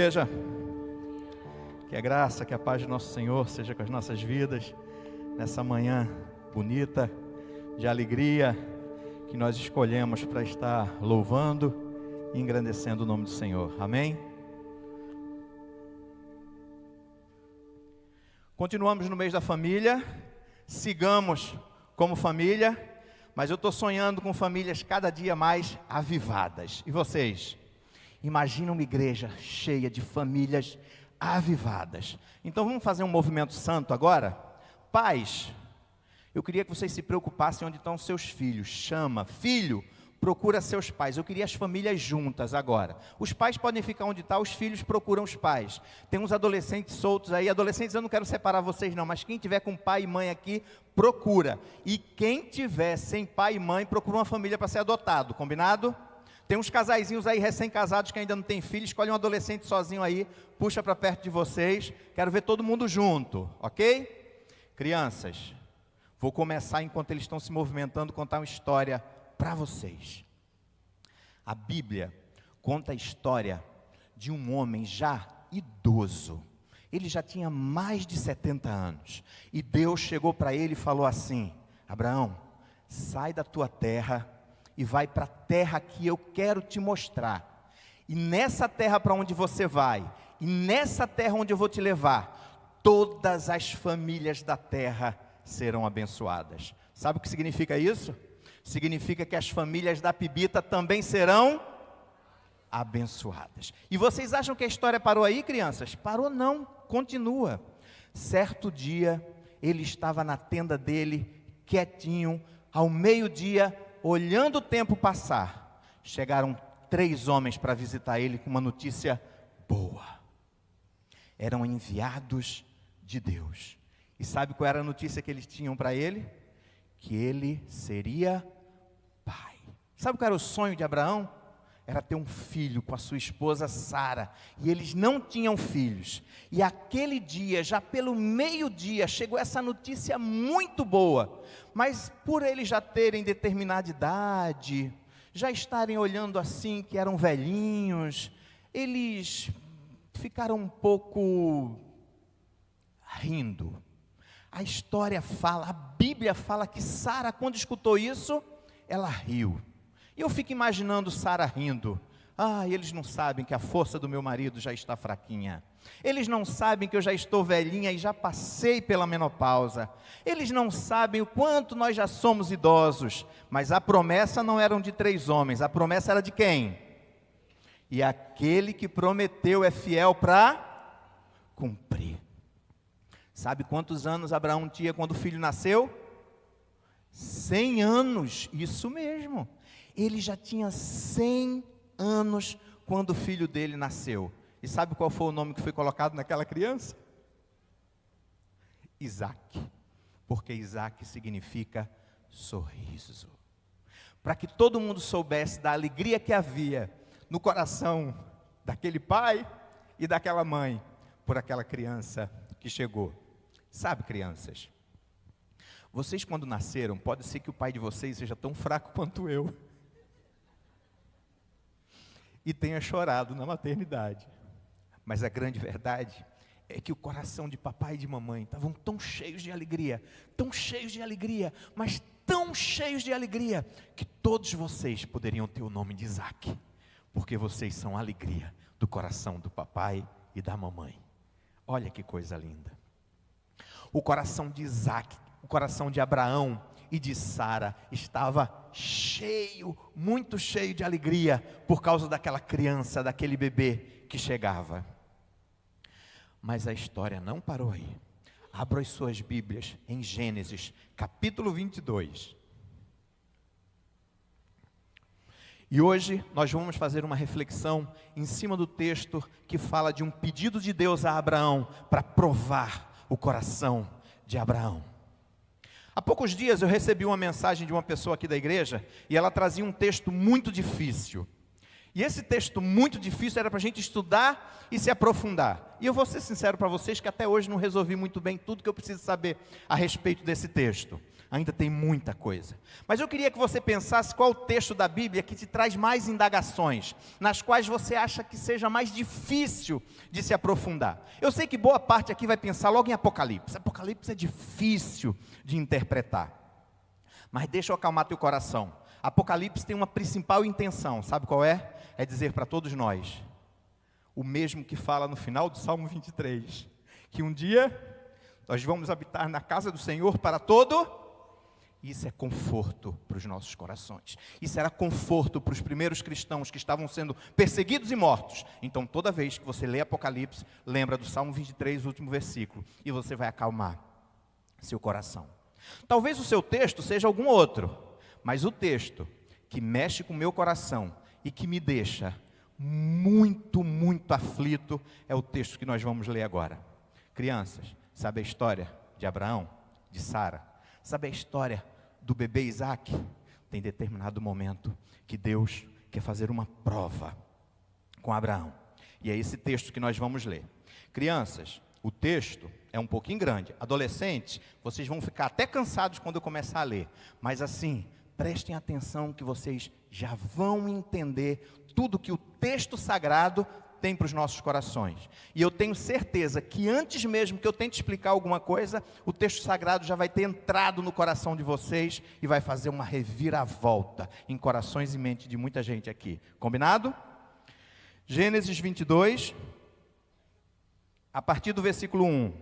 Igreja, que a graça, que a paz do nosso Senhor seja com as nossas vidas, nessa manhã bonita, de alegria, que nós escolhemos para estar louvando e engrandecendo o nome do Senhor, amém? Continuamos no mês da família, sigamos como família, mas eu estou sonhando com famílias cada dia mais avivadas, e vocês? Imagina uma igreja cheia de famílias avivadas. Então vamos fazer um movimento santo agora? Pais, eu queria que vocês se preocupassem onde estão seus filhos. Chama, filho, procura seus pais. Eu queria as famílias juntas agora. Os pais podem ficar onde estão, os filhos procuram os pais. Tem uns adolescentes soltos aí. Adolescentes, eu não quero separar vocês não, mas quem tiver com pai e mãe aqui, procura. E quem tiver sem pai e mãe, procura uma família para ser adotado, combinado? Tem uns casaizinhos aí recém-casados que ainda não tem filho, escolhe um adolescente sozinho aí, puxa para perto de vocês, quero ver todo mundo junto, ok? Crianças, vou começar enquanto eles estão se movimentando, contar uma história para vocês. A Bíblia conta a história de um homem já idoso, ele já tinha mais de 70 anos, e Deus chegou para ele e falou assim: Abraão, sai da tua terra, e vai para a terra que eu quero te mostrar, e nessa terra para onde você vai, e nessa terra onde eu vou te levar, todas as famílias da terra serão abençoadas. Sabe o que significa isso? Significa que as famílias da Pibita também serão abençoadas. E vocês acham que a história parou aí, crianças? Parou não, continua. Certo dia, ele estava na tenda dele, quietinho, ao meio-dia, olhando o tempo passar, chegaram 3 homens para visitar ele com uma notícia boa. Eram enviados de Deus. E sabe qual era a notícia que eles tinham para ele? Que ele seria pai. Sabe qual era o sonho de Abraão? Era ter um filho com a sua esposa Sara, e eles não tinham filhos, e aquele dia, já pelo meio-dia, chegou essa notícia muito boa, mas por eles já terem determinada idade, já estarem olhando assim, que eram velhinhos, eles ficaram um pouco rindo. A história fala, a Bíblia fala que Sara, quando escutou isso, ela riu. E eu fico imaginando Sara rindo. Eles não sabem que a força do meu marido já está fraquinha. Eles não sabem que eu já estou velhinha e já passei pela menopausa. Eles não sabem o quanto nós já somos idosos. Mas a promessa não era de 3 homens, a promessa era de quem? E aquele que prometeu é fiel para cumprir. Sabe quantos anos Abraão tinha quando o filho nasceu? 100 anos, isso mesmo. Ele já tinha 100 anos quando o filho dele nasceu. E sabe qual foi o nome que foi colocado naquela criança? Isaac. Porque Isaac significa sorriso. Para que todo mundo soubesse da alegria que havia no coração daquele pai e daquela mãe por aquela criança que chegou. Sabe, crianças, vocês quando nasceram, pode ser que o pai de vocês seja tão fraco quanto eu, e tenha chorado na maternidade, mas a grande verdade é que o coração de papai e de mamãe estavam tão cheios de alegria, mas tão cheios de alegria, que todos vocês poderiam ter o nome de Isaac, porque vocês são a alegria do coração do papai e da mamãe. Olha que coisa linda. O coração de Isaac, o coração de Abraão e de Sara estava cheio, muito cheio de alegria, por causa daquela criança, daquele bebê que chegava. Mas a história não parou aí. Abra as suas Bíblias em Gênesis, capítulo 22. E hoje nós vamos fazer uma reflexão em cima do texto que fala de um pedido de Deus a Abraão para provar o coração de Abraão. Há poucos dias eu recebi uma mensagem de uma pessoa aqui da igreja, e ela trazia um texto muito difícil. E esse texto muito difícil era para a gente estudar e se aprofundar. E eu vou ser sincero para vocês que até hoje não resolvi muito bem tudo que eu preciso saber a respeito desse texto. ainda tem muita coisa. Mas eu queria que você pensasse qual o texto da Bíblia que te traz mais indagações, nas quais você acha que seja mais difícil de se aprofundar. Eu sei que boa parte aqui vai pensar logo em Apocalipse. Apocalipse é difícil de interpretar. Mas deixa eu acalmar teu coração. Apocalipse tem uma principal intenção, sabe qual é? É dizer para todos nós, o mesmo que fala no final do Salmo 23, que um dia nós vamos habitar na casa do Senhor para todo. Isso é conforto para os nossos corações. Isso era conforto para os primeiros cristãos que estavam sendo perseguidos e mortos. Então toda vez que você lê Apocalipse, lembra do Salmo 23, último versículo, e você vai acalmar seu coração. Talvez o seu texto seja algum outro, mas o texto que mexe com o meu coração e que me deixa muito, muito aflito é o texto que nós vamos ler agora. Crianças, sabe a história de Abraão, de Sara? Sabe a história do bebê Isaac? Tem determinado momento que Deus quer fazer uma prova com Abraão. E é esse texto que nós vamos ler. Crianças, o texto é um pouquinho grande. Adolescentes, vocês vão ficar até cansados quando eu começar a ler. Mas assim, prestem atenção que vocês já vão entender tudo que o texto sagrado tem para os nossos corações. E eu tenho certeza que antes mesmo que eu tente explicar alguma coisa, o texto sagrado já vai ter entrado no coração de vocês e vai fazer uma reviravolta em corações e mente de muita gente aqui. Combinado? Gênesis 22, a partir do versículo 1.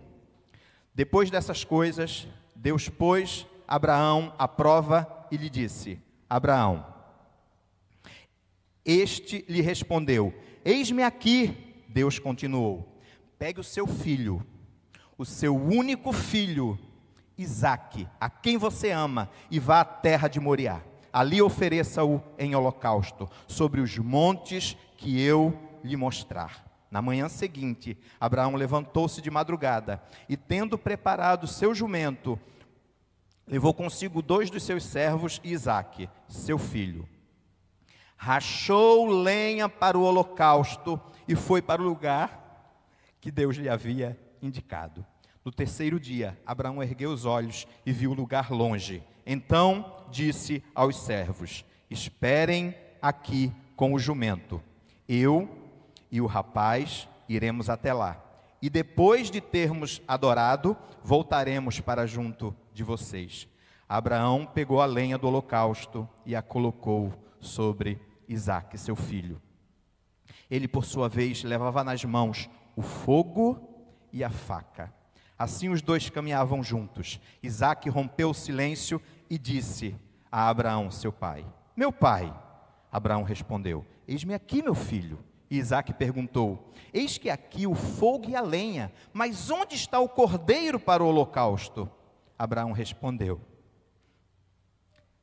Depois dessas coisas, Deus pôs Abraão à prova e lhe disse: Abraão. Este lhe respondeu: Eis-me aqui. Deus continuou: Pegue o seu filho, o seu único filho, Isaque, a quem você ama, e vá à terra de Moriá. Ali ofereça-o em holocausto, sobre os montes que eu lhe mostrar. Na manhã seguinte, Abraão levantou-se de madrugada, e tendo preparado seu jumento, levou consigo 2 dos seus servos e Isaque, seu filho. Rachou lenha para o holocausto e foi para o lugar que Deus lhe havia indicado. No terceiro dia, Abraão ergueu os olhos e viu o lugar longe. Então disse aos servos: Esperem aqui com o jumento. Eu e o rapaz iremos até lá. E depois de termos adorado, voltaremos para junto de vocês. Abraão pegou a lenha do holocausto e a colocou sobre Isaque, seu filho. Ele, por sua vez, levava nas mãos o fogo e a faca. Assim os dois caminhavam juntos. Isaque rompeu o silêncio e disse a Abraão, seu pai: Meu pai. Abraão respondeu: Eis-me aqui, meu filho. E Isaque perguntou: Eis que aqui o fogo e a lenha, mas onde está o cordeiro para o holocausto? Abraão respondeu: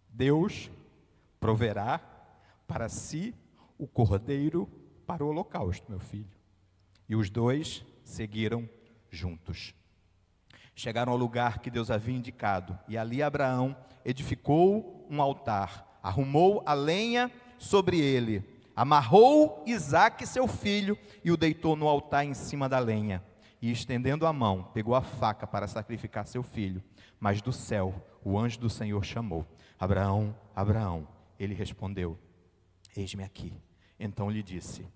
Deus proverá para si o cordeiro para o holocausto, meu filho. E os dois seguiram juntos. Chegaram ao lugar que Deus havia indicado, e ali Abraão edificou um altar, arrumou a lenha sobre ele, amarrou Isaque, seu filho, e o deitou no altar em cima da lenha. E estendendo a mão, pegou a faca para sacrificar seu filho. Mas do céu, o anjo do Senhor chamou: Abraão, Abraão. Ele respondeu: Eis-me aqui. Então lhe disse: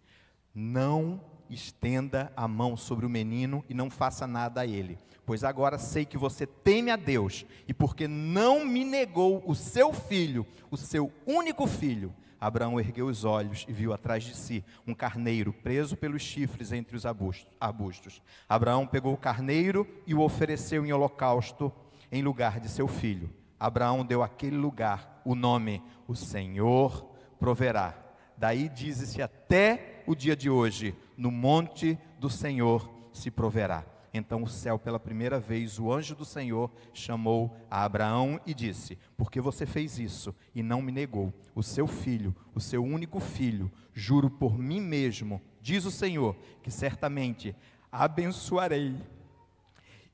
Não estenda a mão sobre o menino e não faça nada a ele, pois agora sei que você teme a Deus, e porque não me negou o seu filho, o seu único filho. Abraão ergueu os olhos e viu atrás de si um carneiro preso pelos chifres entre os arbustos. Abraão pegou o carneiro e o ofereceu em holocausto em lugar de seu filho. Abraão deu àquele lugar o nome: O Senhor proverá. Daí diz-se até o dia de hoje: no monte do Senhor se proverá. Então o céu, pela primeira vez, o anjo do Senhor chamou a Abraão e disse: Porque você fez isso e não me negou o seu filho, o seu único filho, juro por mim mesmo, diz o Senhor, que certamente abençoarei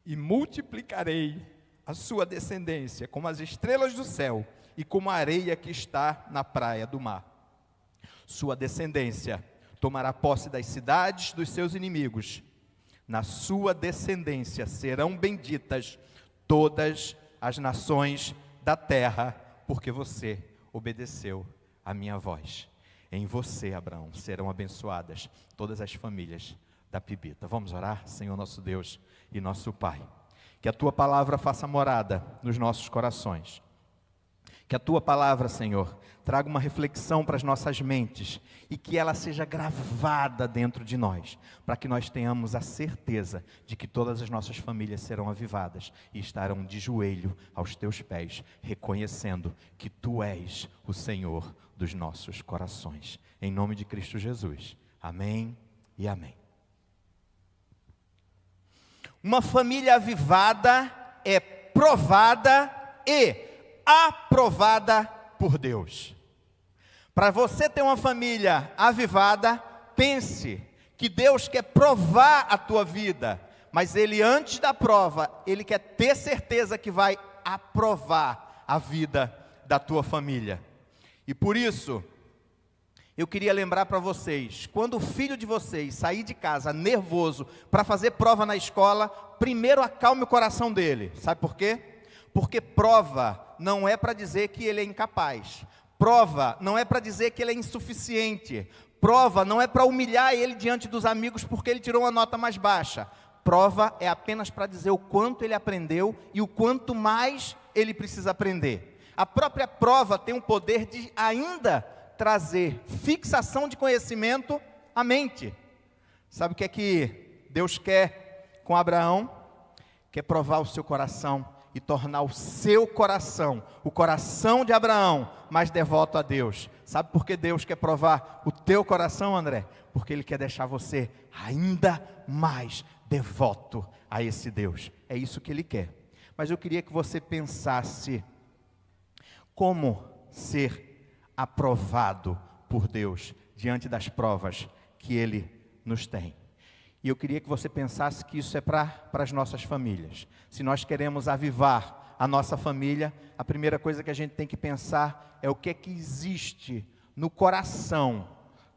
e multiplicarei a sua descendência como as estrelas do céu e como a areia que está na praia do mar. Sua descendência tomará posse das cidades dos seus inimigos. Na sua descendência serão benditas todas as nações da terra, porque você obedeceu a minha voz. Em você, Abraão, serão abençoadas todas as famílias da Pibita. Vamos orar? Senhor nosso Deus e nosso Pai, que a Tua palavra faça morada nos nossos corações. Que a Tua palavra, Senhor, traga uma reflexão para as nossas mentes e que ela seja gravada dentro de nós, para que nós tenhamos a certeza de que todas as nossas famílias serão avivadas e estarão de joelho aos Teus pés, reconhecendo que Tu és o Senhor dos nossos corações. Em nome de Cristo Jesus. Amém e amém. Uma família avivada é provada e aprovada por Deus. Para você ter uma família avivada, pense que Deus quer provar a tua vida, mas Ele, antes da prova, Ele quer ter certeza que vai aprovar a vida da tua família. E por isso, eu queria lembrar para vocês, quando o filho de vocês sair de casa nervoso para fazer prova na escola, primeiro acalme o coração dele. Sabe por quê? Porque prova não é para dizer que ele é incapaz. Prova não é para dizer que ele é insuficiente. Prova não é para humilhar ele diante dos amigos porque ele tirou uma nota mais baixa. Prova é apenas para dizer o quanto ele aprendeu e o quanto mais ele precisa aprender. A própria prova tem o poder de ainda trazer fixação de conhecimento à mente. Sabe o que é que Deus quer com Abraão? Quer provar o seu coração e tornar o seu coração, o coração de Abraão, mais devoto a Deus. Sabe por que Deus quer provar o teu coração, André? Porque Ele quer deixar você ainda mais devoto a esse Deus. É isso que Ele quer. Mas eu queria que você pensasse como ser aprovado por Deus diante das provas que Ele nos tem. E eu queria que você pensasse que isso é para as nossas famílias. Se nós queremos avivar a nossa família, a primeira coisa que a gente tem que pensar é o que é que existe no coração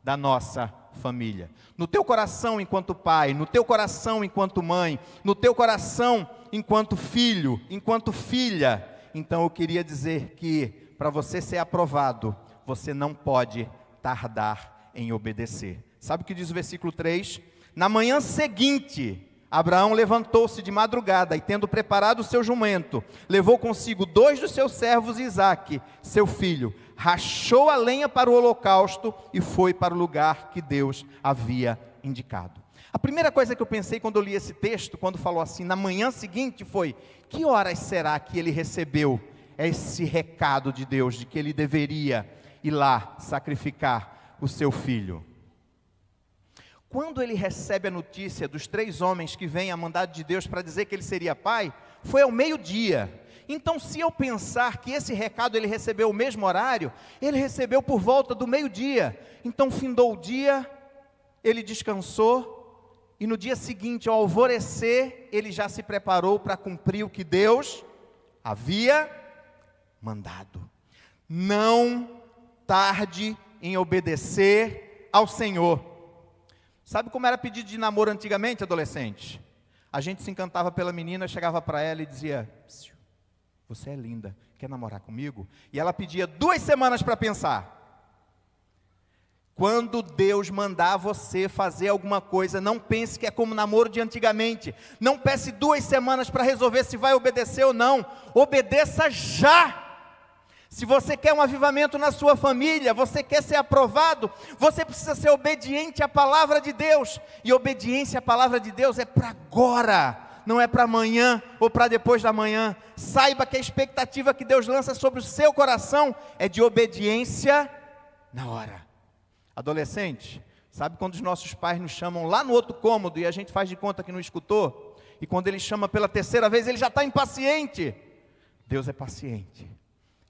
da nossa família. No teu coração enquanto pai, no teu coração enquanto mãe, no teu coração enquanto filho, enquanto filha. Então eu queria dizer que para você ser aprovado, você não pode tardar em obedecer. Sabe o que diz o versículo 3? Na manhã seguinte, Abraão levantou-se de madrugada e, tendo preparado o seu jumento, levou consigo 2 dos seus servos e Isaque, seu filho, rachou a lenha para o holocausto e foi para o lugar que Deus havia indicado. A primeira coisa que eu pensei quando eu li esse texto, quando falou assim, na manhã seguinte, foi: que horas será que ele recebeu esse recado de Deus, de que ele deveria ir lá sacrificar o seu filho? Quando ele recebe a notícia dos 3 homens que vêm a mandado de Deus para dizer que ele seria pai, foi ao meio-dia. Então, se eu pensar que esse recado ele recebeu o mesmo horário, ele recebeu por volta do meio-dia. Então, findou o dia, ele descansou, e no dia seguinte, ao alvorecer, ele já se preparou para cumprir o que Deus havia mandado. Não tarde em obedecer ao Senhor. Sabe como era pedido de namoro antigamente, adolescente? A gente se encantava pela menina, chegava para ela e dizia: você é linda, quer namorar comigo? E ela pedia 2 semanas para pensar. Quando Deus mandar você fazer alguma coisa, não pense que é como namoro de antigamente. Não peça 2 semanas para resolver se vai obedecer ou não. Obedeça já. Se você quer um avivamento na sua família, você quer ser aprovado, você precisa ser obediente à palavra de Deus. E obediência à palavra de Deus é para agora, não é para amanhã ou para depois da manhã. Saiba que a expectativa que Deus lança sobre o seu coração é de obediência na hora. Adolescente, sabe quando os nossos pais nos chamam lá no outro cômodo e a gente faz de conta que não escutou? E quando ele chama pela 3ª vez, ele já está impaciente. Deus é paciente.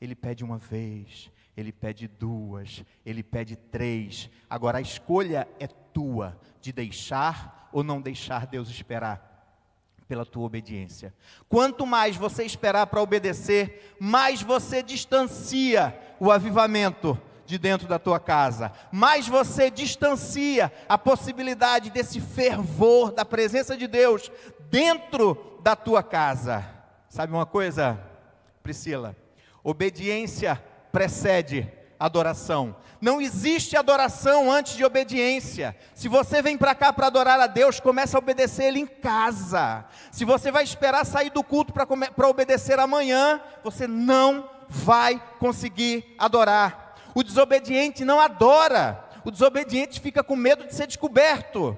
Ele pede 1 vez, ele pede 2, ele pede 3. Agora a escolha é tua, de deixar ou não deixar Deus esperar pela tua obediência. Quanto mais você esperar para obedecer, mais você distancia o avivamento de dentro da tua casa. Mais você distancia a possibilidade desse fervor da presença de Deus dentro da tua casa. Sabe uma coisa, Priscila? Obediência precede adoração. Não existe adoração antes de obediência. Se você vem para cá para adorar a Deus, começa a obedecer Ele em casa. Se você vai esperar sair do culto para obedecer amanhã, você não vai conseguir adorar. O desobediente não adora. O desobediente fica com medo de ser descoberto.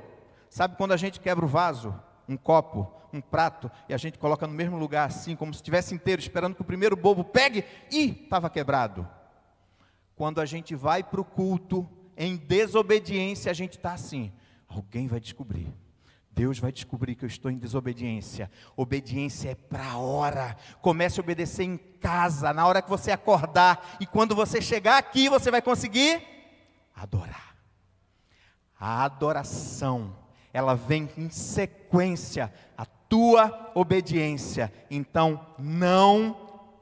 Sabe quando a gente quebra o vaso, um copo, um prato, e a gente coloca no mesmo lugar assim, como se estivesse inteiro, esperando que o primeiro bobo pegue, e estava quebrado. Quando a gente vai para o culto, em desobediência, a gente está assim, alguém vai descobrir, Deus vai descobrir que eu estou em desobediência. Obediência é para a hora. Comece a obedecer em casa, na hora que você acordar, e quando você chegar aqui, você vai conseguir adorar. A adoração, ela vem em sequência à tua obediência. Então, não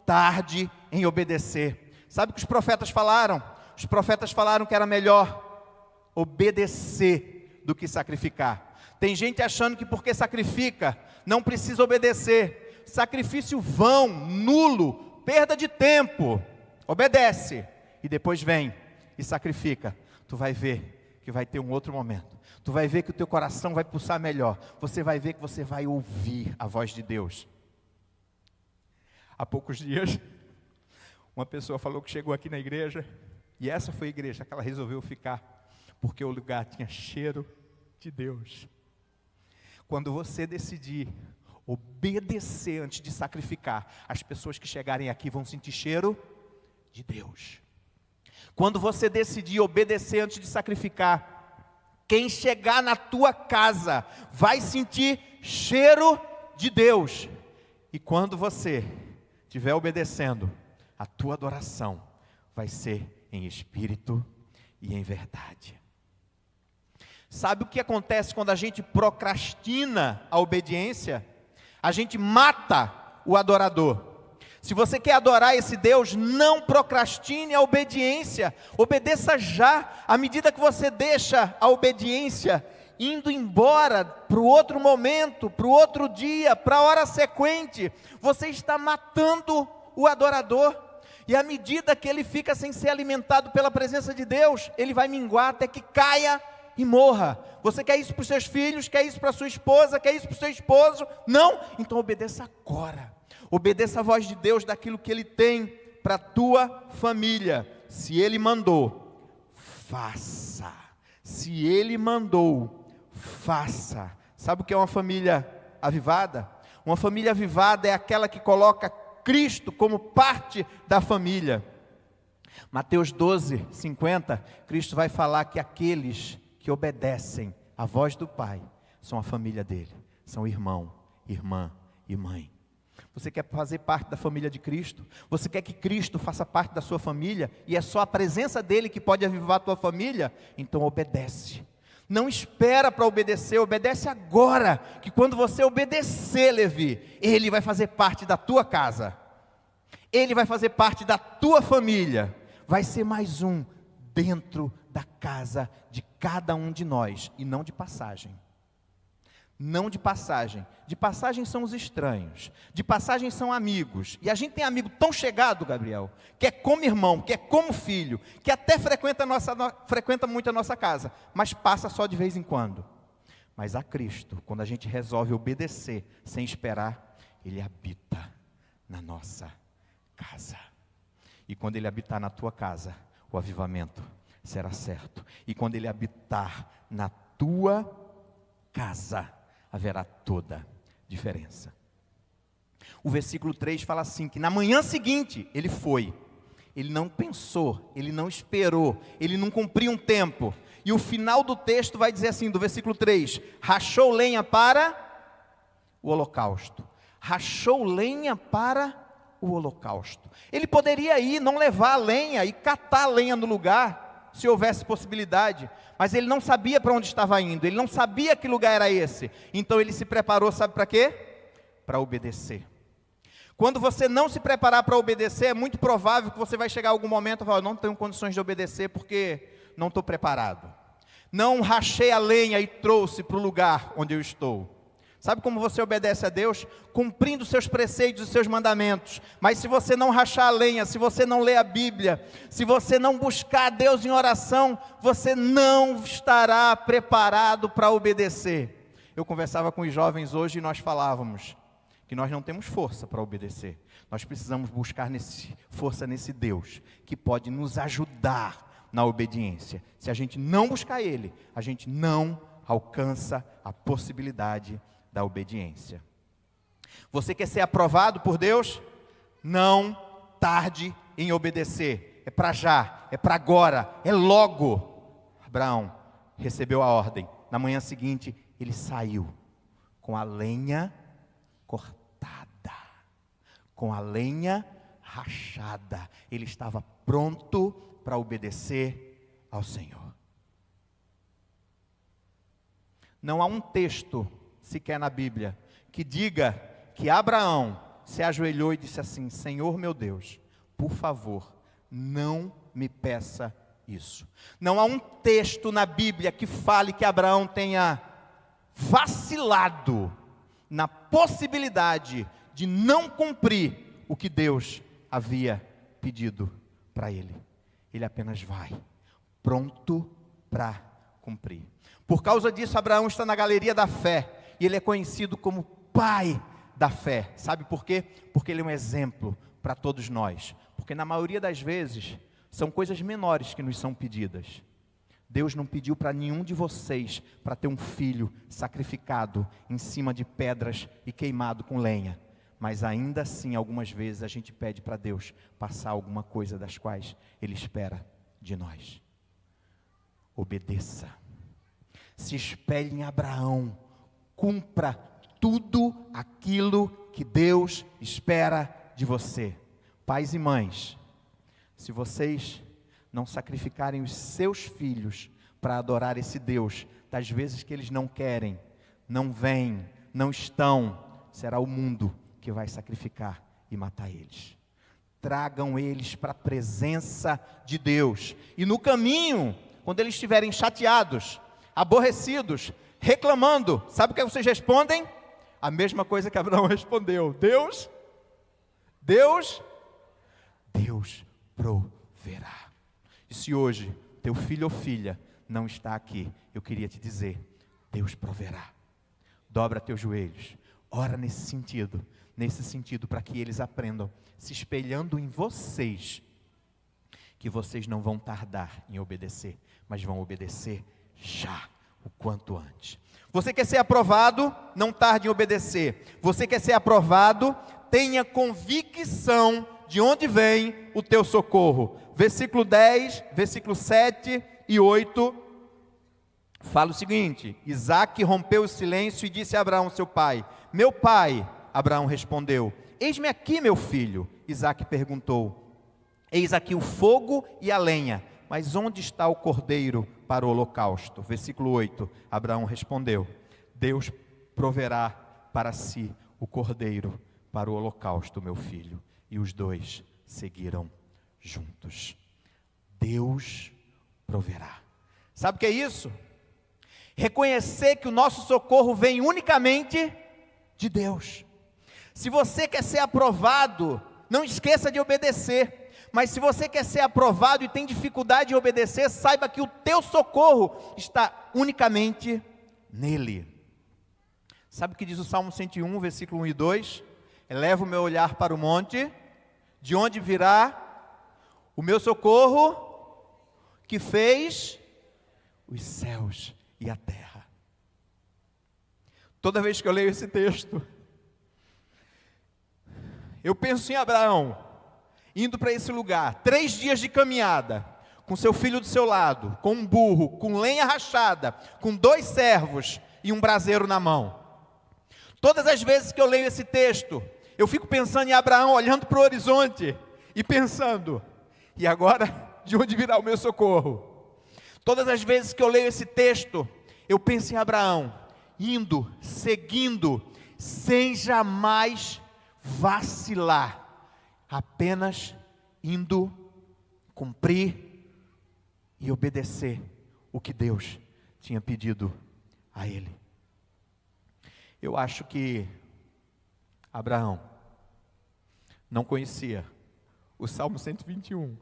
tarde em obedecer. Sabe o que os profetas falaram? Os profetas falaram que era melhor obedecer do que sacrificar. Tem gente achando que porque sacrifica, não precisa obedecer. Sacrifício vão, nulo, perda de tempo. Obedece e depois vem e sacrifica. Tu vai ver que vai ter um outro momento. Tu vai ver que o teu coração vai pulsar melhor. Você vai ver que você vai ouvir a voz de Deus. Há poucos dias, uma pessoa falou que chegou aqui na igreja, e essa foi a igreja que ela resolveu ficar, porque o lugar tinha cheiro de Deus. Quando você decidir obedecer antes de sacrificar, as pessoas que chegarem aqui vão sentir cheiro de Deus. Quando você decidir obedecer antes de sacrificar, quem chegar na tua casa vai sentir cheiro de Deus. E quando você estiver obedecendo, a tua adoração vai ser em espírito e em verdade. Sabe o que acontece quando a gente procrastina a obediência? A gente mata o adorador. Se você quer adorar esse Deus, não procrastine a obediência. Obedeça já. À medida que você deixa a obediência indo embora para o outro momento, para o outro dia, para a hora sequente, você está matando o adorador. E à medida que ele fica sem ser alimentado pela presença de Deus, ele vai minguar até que caia e morra. Você quer isso para os seus filhos? Quer isso para a sua esposa? Quer isso para o seu esposo? Não? Então obedeça agora. Obedeça a voz de Deus daquilo que Ele tem para a tua família. Se Ele mandou, faça. Se Ele mandou, faça. Sabe o que é uma família avivada? Uma família avivada é aquela que coloca Cristo como parte da família. Mateus 12, 50, Cristo vai falar que aqueles que obedecem à voz do Pai são a família dele. São irmão, irmã e mãe. Você quer fazer parte da família de Cristo? Você quer que Cristo faça parte da sua família? E é só a presença dele que pode avivar a tua família? Então obedece. Não espera para obedecer, obedece agora. Que quando você obedecer, Levi, ele vai fazer parte da tua casa. Ele vai fazer parte da tua família. Vai ser mais um dentro da casa de cada um de nós. E não de passagem. Não de passagem. De passagem são os estranhos. De passagem são amigos. E a gente tem amigo tão chegado, Gabriel, que é como irmão, que é como filho, que até frequenta muito a nossa casa, mas passa só de vez em quando. Mas a Cristo, quando a gente resolve obedecer sem esperar, Ele habita na nossa casa. E quando Ele habitar na tua casa, o avivamento será certo. E quando Ele habitar na tua casa, haverá toda diferença. O versículo 3 fala assim, que na manhã seguinte, ele foi. Ele não pensou, ele não esperou, ele não cumpriu um tempo. E o final do texto vai dizer assim, do versículo 3, rachou lenha para o holocausto. Rachou lenha para o holocausto. Ele poderia ir, não levar a lenha e catar a lenha no lugar, se houvesse possibilidade, mas ele não sabia para onde estava indo, ele não sabia que lugar era esse, então ele se preparou, sabe para quê? Para obedecer. Quando você não se preparar para obedecer, é muito provável que você vai chegar a algum momento e falar, não tenho condições de obedecer porque não estou preparado, não rachei a lenha e trouxe para o lugar onde eu estou. Sabe como você obedece a Deus? Cumprindo os seus preceitos, os seus mandamentos. Mas se você não rachar a lenha, se você não ler a Bíblia, se você não buscar a Deus em oração, você não estará preparado para obedecer. Eu conversava com os jovens hoje e nós falávamos que nós não temos força para obedecer. Nós precisamos buscar força nesse Deus, que pode nos ajudar na obediência. Se a gente não buscar Ele, a gente não alcança a possibilidade da obediência. Você quer ser aprovado por Deus? Não tarde em obedecer. É para já, é para agora, é logo. Abraão recebeu a ordem. Na manhã seguinte, ele saiu com a lenha cortada, com a lenha rachada. Ele estava pronto para obedecer ao Senhor. Não há um texto sequer na Bíblia que diga que Abraão se ajoelhou e disse assim: Senhor meu Deus, por favor, não me peça isso. Não há um texto na Bíblia que fale que Abraão tenha vacilado na possibilidade de não cumprir o que Deus havia pedido para ele. Ele apenas vai, pronto para cumprir. Por causa disso, Abraão está na galeria da fé, e ele é conhecido como pai da fé. Sabe por quê? Porque ele é um exemplo para todos nós. Porque na maioria das vezes, são coisas menores que nos são pedidas. Deus não pediu para nenhum de vocês para ter um filho sacrificado em cima de pedras e queimado com lenha. Mas ainda assim, algumas vezes a gente pede para Deus passar alguma coisa das quais Ele espera de nós. Obedeça. Se espelhe em Abraão. Cumpra tudo aquilo que Deus espera de você. Pais e mães, se vocês não sacrificarem os seus filhos para adorar esse Deus, das vezes que eles não querem, não vêm, não estão, será o mundo que vai sacrificar e matar eles. Tragam eles para a presença de Deus. E no caminho, quando eles estiverem chateados, aborrecidos, reclamando, sabe o que vocês respondem? A mesma coisa que Abraão respondeu: Deus proverá. E se hoje teu filho ou filha não está aqui, eu queria te dizer: Deus proverá. Dobra teus joelhos, ora nesse sentido, para que eles aprendam, se espelhando em vocês, que vocês não vão tardar em obedecer, mas vão obedecer já, o quanto antes. Você quer ser aprovado? Não tarde em obedecer. Você quer ser aprovado? Tenha convicção de onde vem o teu socorro. Versículo 10, versículo 7 e 8, fala o seguinte: Isaque rompeu o silêncio e disse a Abraão, seu pai: meu pai. Abraão respondeu: eis-me aqui, meu filho. Isaque perguntou: eis aqui o fogo e a lenha, mas onde está o cordeiro para o holocausto? Versículo 8, Abraão respondeu: Deus proverá para si o cordeiro para o holocausto, meu filho. E os dois seguiram juntos. Deus proverá. Sabe o que é isso? Reconhecer que o nosso socorro vem unicamente de Deus. Se você quer ser aprovado, não esqueça de obedecer. Mas se você quer ser aprovado e tem dificuldade em obedecer, saiba que o teu socorro está unicamente nele. Sabe o que diz o Salmo 101, versículo 1 e 2? Elevo o meu olhar para o monte, de onde virá o meu socorro, que fez os céus e a terra. Toda vez que eu leio esse texto, eu penso em Abraão, indo para esse lugar, 3 dias de caminhada, com seu filho do seu lado, com um burro, com lenha rachada, com 2 servos e um braseiro na mão. Todas as vezes que eu leio esse texto, eu fico pensando em Abraão, olhando para o horizonte e pensando: e agora, de onde virá o meu socorro? Todas as vezes que eu leio esse texto, eu penso em Abraão, indo, seguindo, sem jamais vacilar, apenas indo cumprir e obedecer o que Deus tinha pedido a ele. Eu acho que Abraão não conhecia o Salmo 121,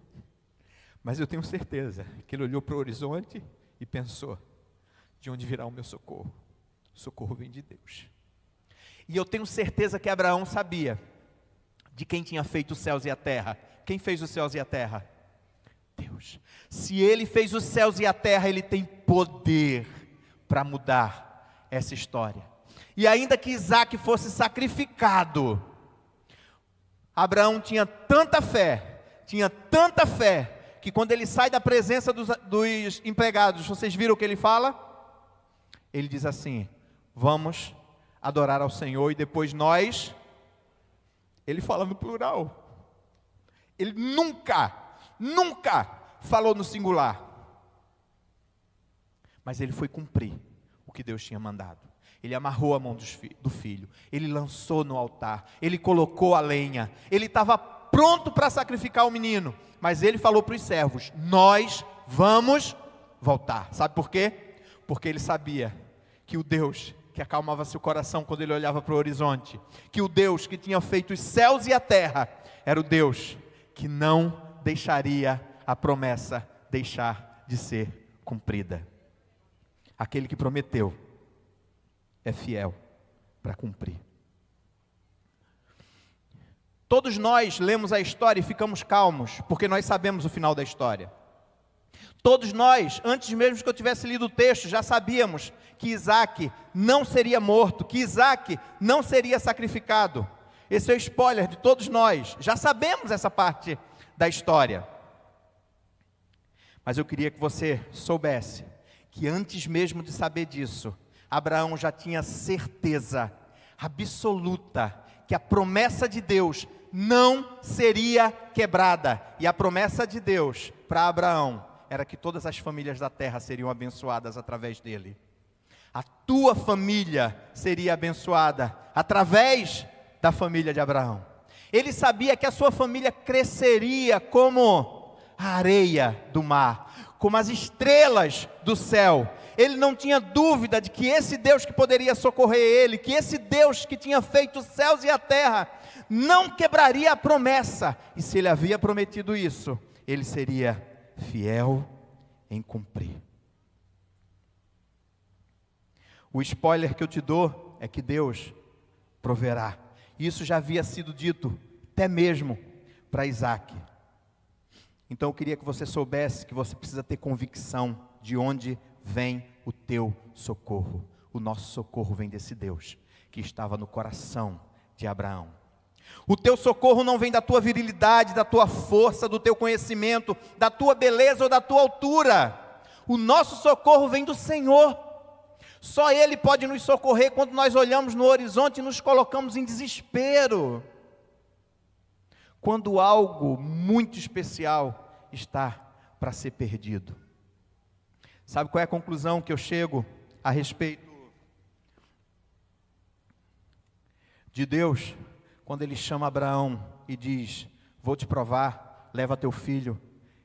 mas eu tenho certeza que ele olhou para o horizonte e pensou: de onde virá o meu socorro? O socorro vem de Deus. E eu tenho certeza que Abraão sabia de quem tinha feito os céus e a terra. Quem fez os céus e a terra? Deus. Se ele fez os céus e a terra, ele tem poder para mudar essa história. E ainda que Isaac fosse sacrificado, Abraão tinha tanta fé, que quando ele sai da presença dos empregados, vocês viram o que ele fala? Ele diz assim: vamos adorar ao Senhor e depois nós. Ele fala no plural. Ele nunca falou no singular. Mas ele foi cumprir o que Deus tinha mandado. Ele amarrou a mão do filho, ele lançou no altar, ele colocou a lenha, ele estava pronto para sacrificar o menino, mas ele falou para os servos: nós vamos voltar. Sabe por quê? Porque ele sabia que o Deus que acalmava seu coração quando ele olhava para o horizonte, que o Deus que tinha feito os céus e a terra, era o Deus que não deixaria a promessa deixar de ser cumprida. Aquele que prometeu é fiel para cumprir. Todos nós lemos a história e ficamos calmos, porque nós sabemos o final da história. Todos nós, antes mesmo que eu tivesse lido o texto, já sabíamos que Isaac não seria morto, que Isaac não seria sacrificado. Esse é o spoiler de todos nós, já sabemos essa parte da história. Mas eu queria que você soubesse que antes mesmo de saber disso, Abraão já tinha certeza absoluta que a promessa de Deus não seria quebrada. E a promessa de Deus para Abraão era que todas as famílias da terra seriam abençoadas através dele. A tua família seria abençoada através da família de Abraão. Ele sabia que a sua família cresceria como a areia do mar, como as estrelas do céu. Ele não tinha dúvida de que esse Deus que poderia socorrer ele, que esse Deus que tinha feito os céus e a terra, não quebraria a promessa. E se ele havia prometido isso, ele seria fiel em cumprir. O spoiler que eu te dou é que Deus proverá. Isso já havia sido dito até mesmo para Isaac. Então eu queria que você soubesse que você precisa ter convicção de onde vem o teu socorro. O nosso socorro vem desse Deus que estava no coração de Abraão. O teu socorro não vem da tua virilidade, da tua força, do teu conhecimento, da tua beleza ou da tua altura. O nosso socorro vem do Senhor. Só Ele pode nos socorrer quando nós olhamos no horizonte e nos colocamos em desespero. Quando algo muito especial está para ser perdido. Sabe qual é a conclusão que eu chego a respeito de Deus? Quando Ele chama Abraão e diz: vou te provar, leva teu filho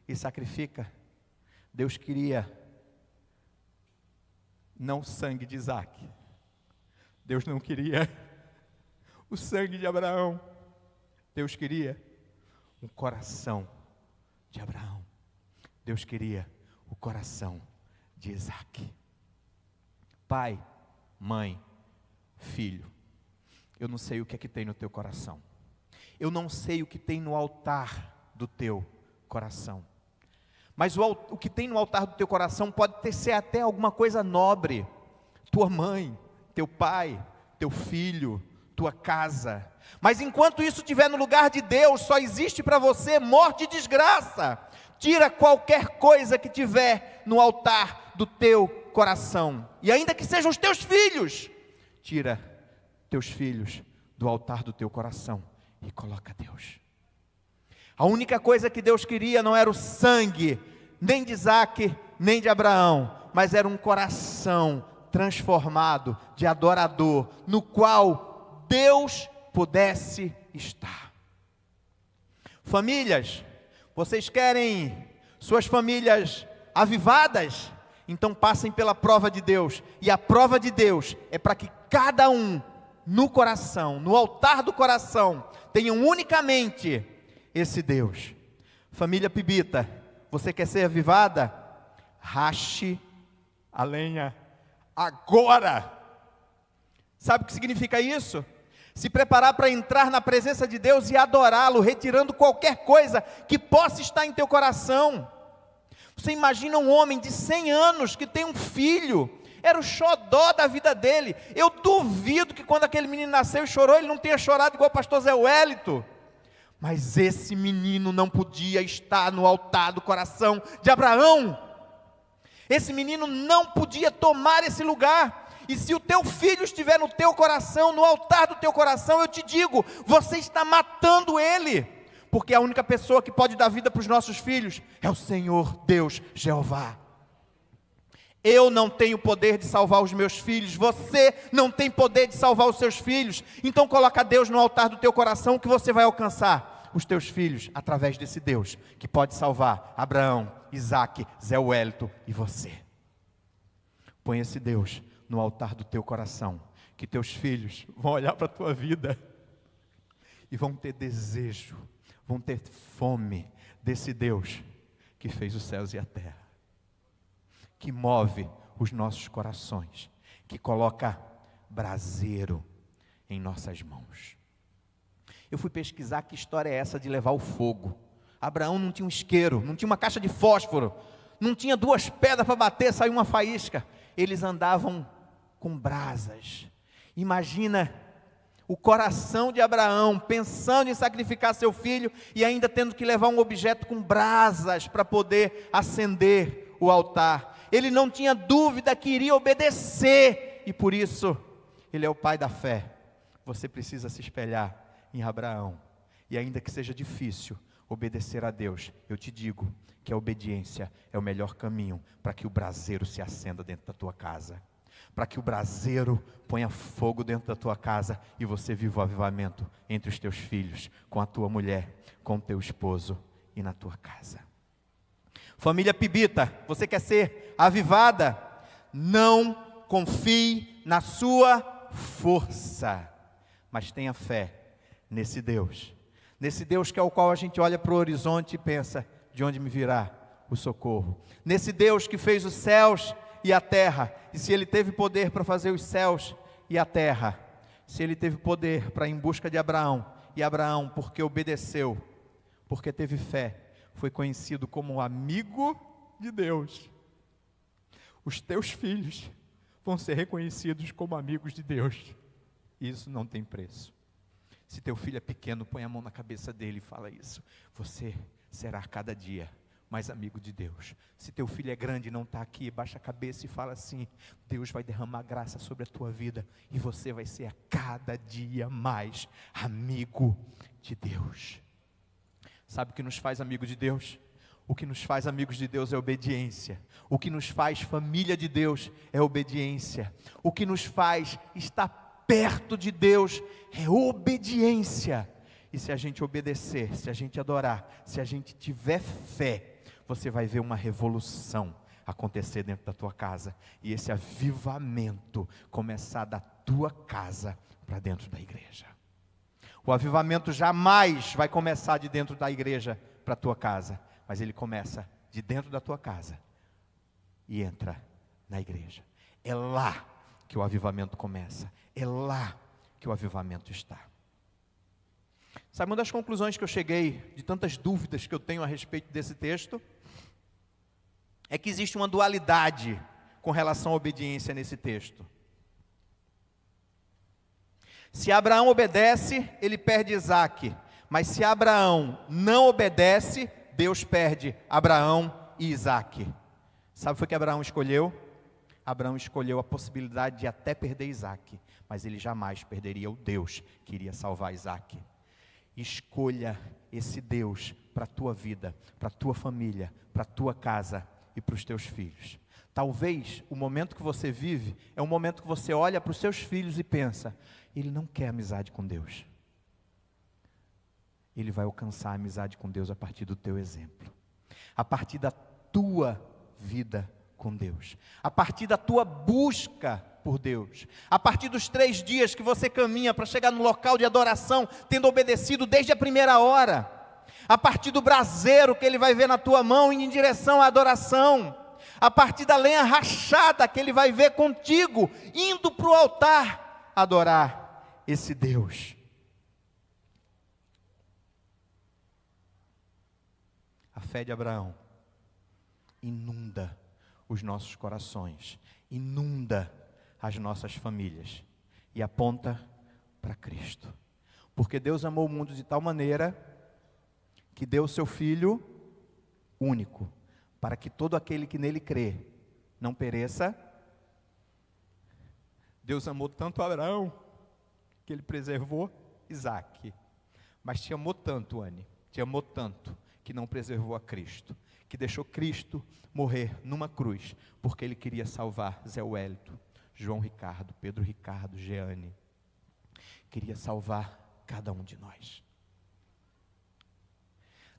e sacrifica. Deus queria não o sangue de Isaac. Deus não queria o sangue de Abraão. Deus queria o coração de Abraão. Deus queria o coração de Isaac. Pai, mãe, filho, eu não sei o que é que tem no teu coração. Eu não sei o que tem no altar do teu coração. Mas o que tem no altar do teu coração pode ser até alguma coisa nobre. Tua mãe, teu pai, teu filho, tua casa. Mas enquanto isso estiver no lugar de Deus, só existe para você morte e desgraça. Tira qualquer coisa que tiver no altar do teu coração. E ainda que sejam os teus filhos, tira teus filhos do altar do teu coração e coloca Deus. A única coisa que Deus queria não era o sangue, nem de Isaac, nem de Abraão, mas era um coração transformado de adorador, no qual Deus pudesse estar. Famílias, vocês querem suas famílias avivadas? Então passem pela prova de Deus, e a prova de Deus é para que cada um no coração, no altar do coração, tenham unicamente esse Deus. Família Pibita, você quer ser avivada? Rache a lenha agora. Sabe o que significa isso? Se preparar para entrar na presença de Deus e adorá-lo, retirando qualquer coisa que possa estar em teu coração. Você imagina um homem de 100 anos que tem um filho, era o xodó da vida dele. Eu duvido que quando aquele menino nasceu e chorou, ele não tenha chorado igual o pastor Zé Wellington. Mas esse menino não podia estar no altar do coração de Abraão. Esse menino não podia tomar esse lugar. E se o teu filho estiver no teu coração, no altar do teu coração, eu te digo, você está matando ele. Porque a única pessoa que pode dar vida para os nossos filhos é o Senhor Deus Jeová. Eu não tenho poder de salvar os meus filhos, você não tem poder de salvar os seus filhos. Então coloca Deus no altar do teu coração, que você vai alcançar os teus filhos através desse Deus que pode salvar Abraão, Isaac, Zé Wellington e você. Põe esse Deus no altar do teu coração, que teus filhos vão olhar para a tua vida e vão ter desejo, vão ter fome desse Deus que fez os céus e a terra, que move os nossos corações, que coloca braseiro em nossas mãos. Eu fui pesquisar que história é essa de levar o fogo. Abraão não tinha um isqueiro, não tinha uma caixa de fósforo, não tinha 2 pedras para bater, saiu uma faísca. Eles andavam com brasas. Imagina o coração de Abraão pensando em sacrificar seu filho e ainda tendo que levar um objeto com brasas para poder acender o altar. Ele não tinha dúvida que iria obedecer e por isso ele é o pai da fé. Você precisa se espelhar em Abraão e ainda que seja difícil obedecer a Deus, eu te digo que a obediência é o melhor caminho para que o braseiro se acenda dentro da tua casa. Para que o braseiro ponha fogo dentro da tua casa e você viva o avivamento entre os teus filhos, com a tua mulher, com o teu esposo e na tua casa. Família Pibita, você quer ser avivada? Não confie na sua força, mas tenha fé nesse Deus que é o qual a gente olha para o horizonte e pensa, de onde me virá o socorro? Nesse Deus que fez os céus e a terra, e se Ele teve poder para fazer os céus e a terra, se Ele teve poder para ir em busca de Abraão, e Abraão, porque obedeceu, porque teve fé, foi conhecido como amigo de Deus, os teus filhos vão ser reconhecidos como amigos de Deus, e isso não tem preço. Se teu filho é pequeno, põe a mão na cabeça dele e fala isso, você será cada dia mais amigo de Deus. Se teu filho é grande e não está aqui, baixa a cabeça e fala assim, Deus vai derramar graça sobre a tua vida, e você vai ser a cada dia mais amigo de Deus. Sabe o que nos faz amigo de Deus? O que nos faz amigos de Deus é obediência. O que nos faz família de Deus é obediência. O que nos faz estar perto de Deus é obediência. E se a gente obedecer, se a gente adorar, se a gente tiver fé, você vai ver uma revolução acontecer dentro da tua casa, e esse avivamento começar da tua casa para dentro da igreja. O avivamento jamais vai começar de dentro da igreja para a tua casa, mas ele começa de dentro da tua casa e entra na igreja. É lá que o avivamento começa, é lá que o avivamento está. Sabe, uma das conclusões que eu cheguei, de tantas dúvidas que eu tenho a respeito desse texto, é que existe uma dualidade com relação à obediência nesse texto. Se Abraão obedece, ele perde Isaac, mas se Abraão não obedece, Deus perde Abraão e Isaac. Sabe o que foi que Abraão escolheu? Abraão escolheu a possibilidade de até perder Isaac, mas ele jamais perderia o Deus que iria salvar Isaac. Escolha esse Deus para a tua vida, para a tua família, para a tua casa e para os teus filhos. Talvez o momento que você vive é um momento que você olha para os seus filhos e pensa, ele não quer amizade com Deus. Ele vai alcançar a amizade com Deus a partir do teu exemplo, a partir da tua vida com Deus, a partir da tua busca por Deus. A partir dos 3 dias que você caminha para chegar no local de adoração, tendo obedecido desde a primeira hora. A partir do braseiro que Ele vai ver na tua mão, indo em direção à adoração. A partir da lenha rachada que Ele vai ver contigo, indo para o altar adorar esse Deus. A fé de Abraão inunda os nossos corações, inunda as nossas famílias e aponta para Cristo. Porque Deus amou o mundo de tal maneira que deu o seu Filho único, para que todo aquele que nele crê não pereça. Deus amou tanto Abraão que ele preservou Isaque. Mas te amou tanto, Anne, te amou tanto que não preservou a Cristo, que deixou Cristo morrer numa cruz, porque Ele queria salvar Zé Wellington, João Ricardo, Pedro Ricardo, Jeane. Queria salvar cada um de nós.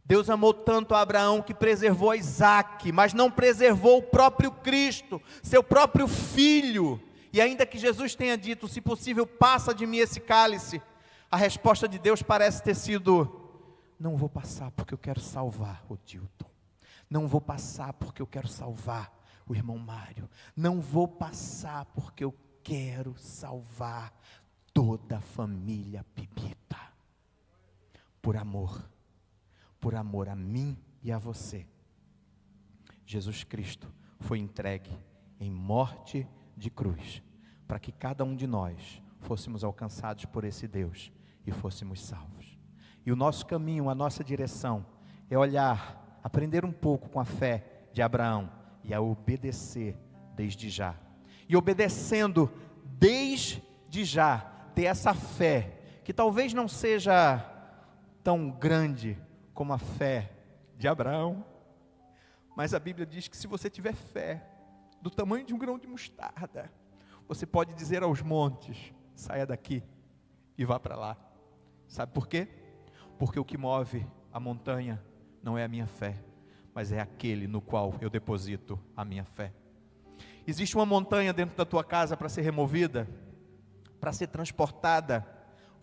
Deus amou tanto a Abraão que preservou a Isaque, mas não preservou o próprio Cristo, seu próprio Filho. E ainda que Jesus tenha dito, se possível, passa de mim esse cálice, a resposta de Deus parece ter sido: não vou passar porque eu quero salvar o Dilton. Não vou passar porque eu quero salvar o irmão Mário. Não vou passar porque eu quero salvar toda a família Pipita. Por amor a mim e a você. Jesus Cristo foi entregue em morte de cruz, para que cada um de nós fôssemos alcançados por esse Deus e fôssemos salvos. E o nosso caminho, a nossa direção é olhar, aprender um pouco com a fé de Abraão e a obedecer desde já. E obedecendo desde já, ter essa fé, que talvez não seja tão grande como a fé de Abraão, mas a Bíblia diz que se você tiver fé do tamanho de um grão de mostarda, você pode dizer aos montes: saia daqui e vá para lá. Sabe por quê? Porque o que move a montanha não é a minha fé, mas é aquele no qual eu deposito a minha fé. Existe uma montanha dentro da tua casa para ser removida, para ser transportada.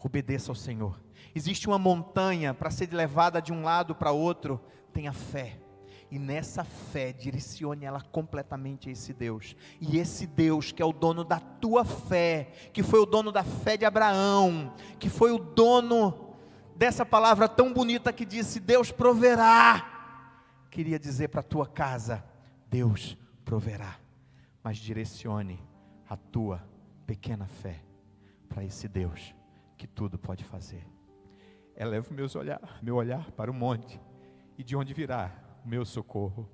Obedeça ao Senhor. Existe uma montanha para ser levada de um lado para outro. Tenha fé. E nessa fé, direcione ela completamente a esse Deus. E esse Deus que é o dono da tua fé, que foi o dono da fé de Abraão, que foi o dono dessa palavra tão bonita que disse: Deus proverá. Queria dizer para a tua casa: Deus proverá. Mas direcione a tua pequena fé para esse Deus que tudo pode fazer. Eleva meu olhar para o monte, e de onde virá o meu socorro?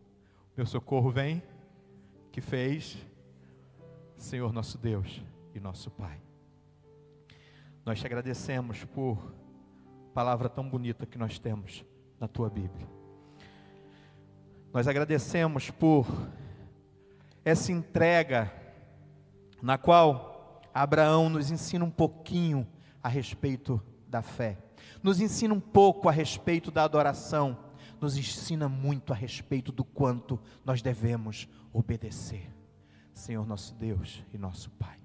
Meu socorro vem, que fez Senhor nosso Deus e nosso Pai. Nós te agradecemos por palavra tão bonita que nós temos na tua Bíblia. Nós agradecemos por essa entrega, na qual Abraão nos ensina um pouquinho a respeito da fé, nos ensina um pouco a respeito da adoração, nos ensina muito a respeito do quanto nós devemos obedecer. Senhor nosso Deus e nosso Pai,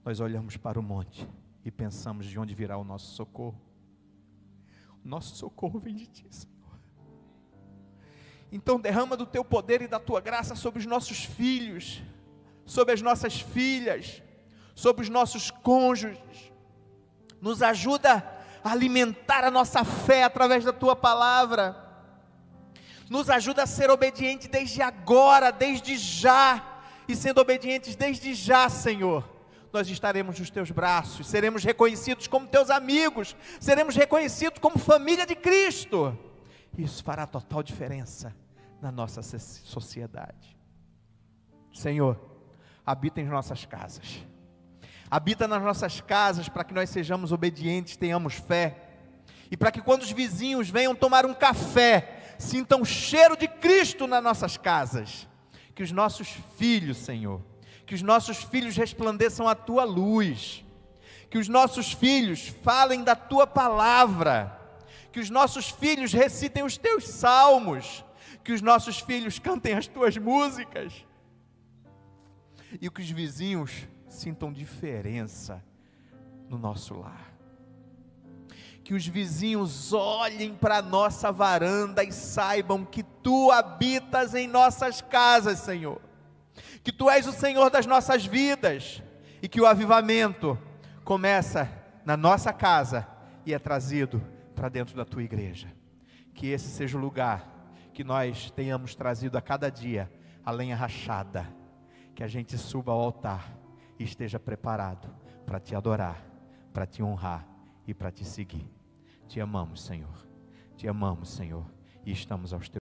nós olhamos para o monte e pensamos: de onde virá o nosso socorro? O nosso socorro vem de Ti, Senhor. Então derrama do Teu poder e da Tua graça sobre os nossos filhos, sobre as nossas filhas, sobre os nossos cônjuges. Nos ajuda a alimentar a nossa fé através da Tua palavra. Nos ajuda a ser obediente desde agora, desde já. E sendo obedientes desde já, Senhor, nós estaremos nos Teus braços, seremos reconhecidos como Teus amigos, seremos reconhecidos como família de Cristo. Isso fará total diferença na nossa sociedade. Senhor, habita em nossas casas. Habita nas nossas casas para que nós sejamos obedientes, tenhamos fé. E para que quando os vizinhos venham tomar um café, sintam o cheiro de Cristo nas nossas casas. Que os nossos filhos, Senhor, que os nossos filhos resplandeçam a Tua luz. Que os nossos filhos falem da Tua palavra. Que os nossos filhos recitem os Teus salmos. Que os nossos filhos cantem as Tuas músicas. e que os vizinhos sintam diferença no nosso lar. Que os vizinhos olhem para a nossa varanda e saibam que Tu habitas em nossas casas, Senhor. Que Tu és o Senhor das nossas vidas e que o avivamento começa na nossa casa e é trazido para dentro da Tua igreja. Que esse seja o lugar que nós tenhamos trazido a cada dia a lenha rachada, que a gente suba ao altar e esteja preparado para Te adorar, para Te honrar e para Te seguir. Te amamos, Senhor. Te amamos, Senhor, e estamos aos Teus